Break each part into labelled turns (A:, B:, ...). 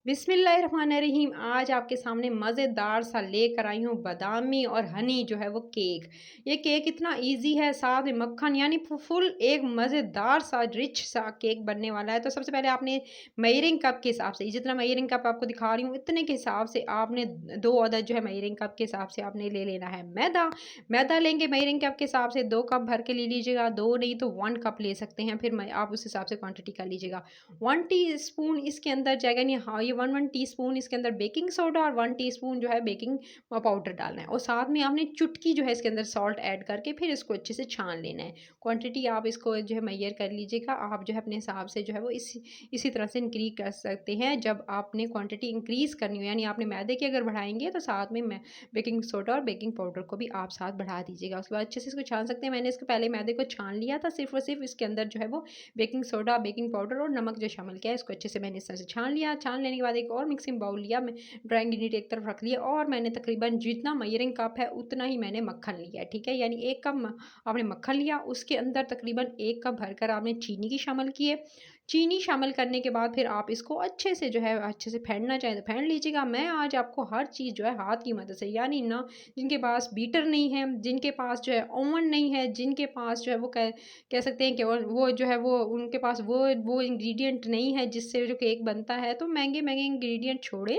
A: बिस्मिल्लाहिर्रहमानिर्रहीम। आज आपके सामने मज़ेदार सा लेकर आई हूँ बादामी और हनी जो है वो केक। ये केक इतना इजी है, साथ में मक्खन यानी फुल एक मज़ेदार सा रिच सा केक बनने वाला है। तो सबसे पहले आपने मेजरिंग कप के हिसाब से, जितना मेजरिंग कप आपको दिखा रही हूँ इतने के हिसाब से आपने 2 अदद जो है मेजरिंग कप के हिसाब से आपने ले लेना है मैदा। मैदा लेंगे मेजरिंग कप के हिसाब से 2 कप भर के ले लीजिएगा, 2 नहीं तो 1 कप ले सकते हैं। फिर मैं आप उस हिसाब से क्वांटिटी कर लीजिएगा। 1 टीस्पून इसके अंदर जाएगा नहीं, हाँ, ये 1 टीस्पून इसके अंदर बेकिंग सोडा और 1 टीस्पून जो है बेकिंग पाउडर डालना है, और साथ में आपने चुटकी जो है इसके अंदर सॉल्ट ऐड करके फिर इसको अच्छे से छान लेना है। क्वांटिटी आप इसको जो है मेजर कर लीजिएगा। आप जो है अपने हिसाब से जो है वो इसी तरह से इंक्रीज कर सकते हैं। जब आपने क्वांटिटी इंक्रीज करनी हो, यानी आपने मैदे की अगर बढ़ाएंगे तो साथ में बेकिंग सोडा और बेकिंग पाउडर को भी आप साथ बढ़ा दीजिएगा। उसके बाद अच्छे से इसको छान सकते हैं। मैंने इसके पहले मैदे को छान लिया था सिर्फ और सिर्फ इसके अंदर जो है वो बेकिंग सोडा, बेकिंग पाउडर और नमक जो शामिल किया है, इसको अच्छे से मैंने इस तरह से छान लिया। छान लेने के बाद एक और मिक्सिंग बाउल लिया, मैं ड्राई इंग्रीडिएंट एक तरफ रख लिया, और मैंने तकरीबन जितना मेजरिंग कप है उतना ही मैंने मक्खन लिया है, ठीक है। यानी 1 कप आपने मक्खन लिया, उसके अंदर तकरीबन 1 कप भरकर आपने चीनी की शामिल की है। चीनी शामिल करने के बाद फिर आप इसको अच्छे से जो है अच्छे से फेंटना चाहें तो फेंट लीजिएगा। मैं आज आपको हर चीज़ जो है हाथ की मदद से, यानी ना जिनके पास बीटर नहीं है, जिनके पास जो है ओवन नहीं है, जिनके पास जो है वो कह सकते हैं कि वो जो है वो उनके पास वो इंग्रेडिएंट नहीं है जिससे जो केक बनता है, तो महँगे-महँगे इंग्रेडिएंट छोड़ें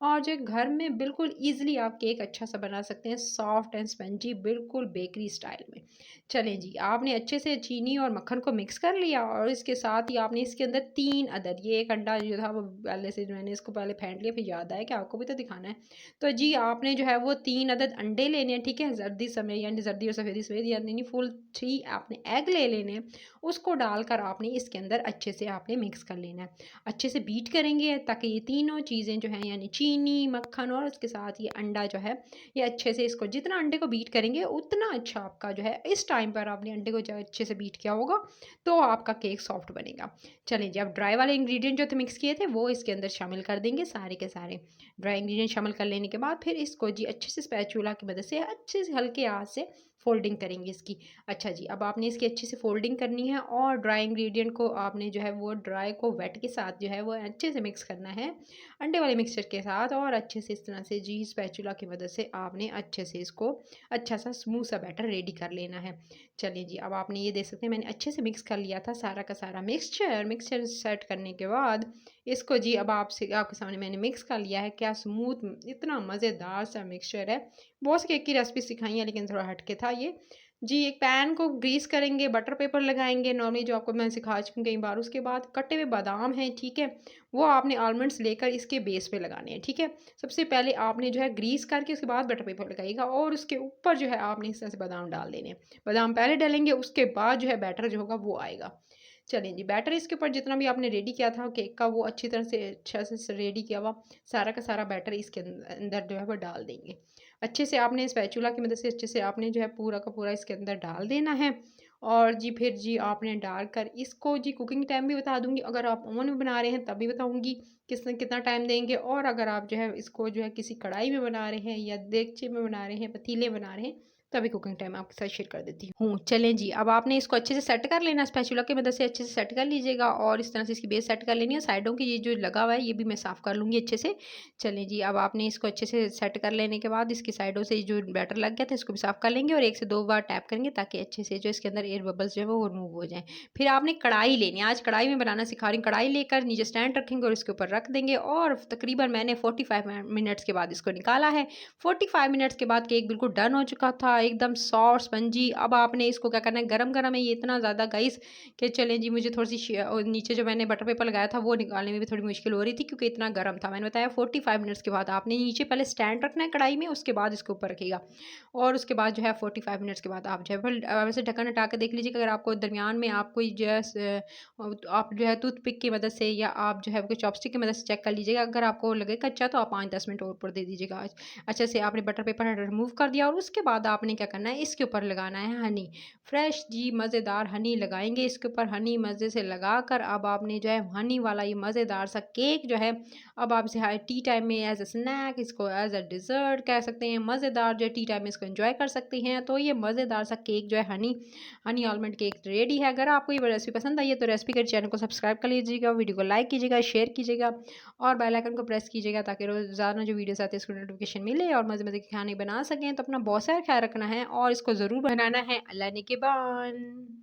A: और जो घर में बिल्कुल ईज़िली आप केक अच्छा सा बना सकते हैं, सॉफ्ट एंड स्पंजी बिल्कुल बेकरी स्टाइल में। चलें जी, आपने अच्छे से चीनी और मक्खन को मिक्स कर लिया, और इसके साथ ही आपने इसके अंदर 3 अदद, ये 1 अंडा जो था वो पहले से मैंने इसको पहले फेंट लिया, फिर याद आया कि आपको भी तो दिखाना है। तो जी आपने जो है वो 3 अदद अंडे लेने हैं, ठीक है? ज़र्दी समय यानी ज़र्दी और सफ़ेदी सफ़ेद, यानी फुल 3 आपने एग ले लेने हैं। उसको डालकर आपने इसके अंदर अच्छे से आपने मिक्स कर लेना है। अच्छे से बीट करेंगे ताकि ये तीनों चीज़ें जो हैं, यानी चीनी, मक्खन और उसके साथ ये अंडा जो है, ये अच्छे से इसको जितना अंडे को बीट करेंगे उतना अच्छा आपका जो है, इस टाइम पर आपने अंडे को जो अच्छे से बीट किया होगा तो आपका केक सॉफ्ट बनेगा। चलें जी, अब ड्राई वाले इंग्रेडिएंट जो थे मिक्स किए थे वो इसके अंदर शामिल कर देंगे सारे के सारे। ड्राई इंग्रेडिएंट शामिल कर लेने के बाद फिर इसको जी अच्छे से स्पैचुला की मदद से अच्छे से हल्के हाथ से फोल्डिंग करेंगे इसकी। अच्छा जी, अब आपने इसकी अच्छे से फोल्डिंग करनी है, और ड्राई इंग्रेडिएंट को आपने जो है वो ड्राई को वेट के साथ जो है वो अच्छे से मिक्स करना है अंडे वाले मिक्सचर के साथ, और अच्छे से इस तरह से जी स्पैचुला की मदद से आपने अच्छे से इसको अच्छा सा स्मूथ सा बैटर रेडी कर लेना है। चलिए जी, अब आपने ये देख सकते हैं मैंने अच्छे से मिक्स कर लिया था सारा का सारा मिक्सचर। मिक्सचर सेट करने के बाद इसको जी अब आपके सामने मैंने मिक्स कर लिया है। क्या स्मूथ, इतना मज़ेदार सा मिक्सचर है। बहुत सी केक की रेसिपी सिखाई है लेकिन थोड़ा हटके था ये। जी, एक पैन को ग्रीस करेंगे, बटर पेपर लगाएँगे नॉर्मली जो आपको मैं सिखा चुकी हूँ कई बार। उसके बाद कटे हुए बादाम हैं, ठीक है? वो आपने आलमंड्स लेकर इसके बेस पे लगाने हैं, ठीक है? सबसे पहले आपने जो है ग्रीस करके उसके बाद बटर पेपर लगाइएगा, और उसके ऊपर जो है आपने इस तरह से बादाम डाल देने हैं। बादाम पहले डालेंगे, उसके बाद जो है बैटर जो होगा वो आएगा। चलिए जी, बैटर इसके ऊपर जितना भी आपने रेडी किया था केक का, वो अच्छी तरह से अच्छा से रेडी किया हुआ सारा का सारा बैटर इसके अंदर जो है वो डाल देंगे। अच्छे से आपने स्पैचुला की मदद से अच्छे से आपने जो है पूरा का पूरा इसके अंदर डाल देना है। और जी फिर जी आपने डालकर इसको जी कुकिंग टाइम भी बता दूँगी, अगर आप ओवन में बना रहे हैं तब भी बताऊँगी कितना टाइम देंगे, और अगर आप जो है इसको जो है किसी कढ़ाई में बना रहे हैं या देगचे में बना रहे हैं, पतीले में बना रहे हैं, तभी कुकिंग टाइम आपके साथ शेयर कर देती हूँ। चलें जी, अब आपने इसको अच्छे से सेट कर लेना, स्पैचुला की मदद से अच्छे से सेट कर लीजिएगा, और इस तरह से इसकी बेस सेट कर लेनी है। साइडों की ये जो लगा हुआ है ये भी मैं साफ़ कर लूँगी अच्छे से। चलें जी, अब आपने इसको अच्छे से सेट कर लेने के बाद इसकी साइडों से जो बैटर लग गया था इसको भी साफ़ कर लेंगे, और 1 से 2 बार टैप करेंगे ताकि अच्छे से जो इसके अंदर एयर बबल्स जो है वो रिमूव हो जाएँ। फिर आपने कढ़ाई लेनी है, आज कढ़ाई में बनाना सिखा रही हूँ। कढ़ाई लेकर नीचे स्टैंड रखेंगे और इसके ऊपर रख देंगे, और तकरीबन मैंने 45 मिनट्स के बाद इसको निकाला है। 45 मिनट्स के बाद केक बिल्कुल डन हो चुका था, एकदम सॉफ्ट स्पंजी। अब आपने इसको क्या करना है, गरम-गरम है ये इतना ज़्यादा गाइस कि चलें जी, मुझे थोड़ी-सी नीचे जो मैंने बटर पेपर लगाया था वो निकालने में भी थोड़ी मुश्किल हो रही थी क्योंकि इतना गर्म था। मैंने बताया 45 मिनट्स के बाद आपने नीचे पहले स्टैंड रखना है कढ़ाई में, उसके बाद इसके ऊपर रखिएगा, और उसके बाद जो है 45 मिनट्स के बाद आप जो है फिर वैसे ढक्कन हटा के देख लीजिए, अगर आपको दरमियान में आप कोई जो है तो आप जो है टूथपिक की मदद से या आप जो है कोई चॉपस्टिक की मदद से चेक कर लीजिएगा। अगर आपको लगे कच्चा तो आप 5-10 मिनट और ऊपर दे दीजिएगा। अच्छा से आपने बटर पेपर रिमूव कर दिया, और उसके बाद आपने आपने क्या करना है, इसके ऊपर लगाना है हनी, फ्रेश जी मज़ेदार हनी लगाएँगे इसके ऊपर। हनी मज़े से लगाकर अब आपने जो है हनी वाला ये मज़ेदार सा केक जो है, अब आप इसे टी टाइम में एज़ अ स्नैक, इसको एज़ अ डिज़र्ट कह सकते हैं, मज़ेदार जो है टी टाइम में इसको एंजॉय कर सकते हैं। तो ये मज़ेदार सा केक जो है Honey Honey almond cake ready है। अगर आपको ये रेसिपी पसंद आई है तो रेसिपी के चैनल को सब्सक्राइब कर लीजिएगा, वीडियो को लाइक कीजिएगा, शेयर कीजिएगा और बेल आइकन को प्रेस कीजिएगा ताकि रोज़ाना जो वीडियोस आते हैं इसको नोटिफिकेशन मिले और मज़े-मज़े के खाने बना सकें। तो अपना बहुत सारा ख्याल रखना है और इसको ज़रूर बनाना है। अल्लाह ने के बान।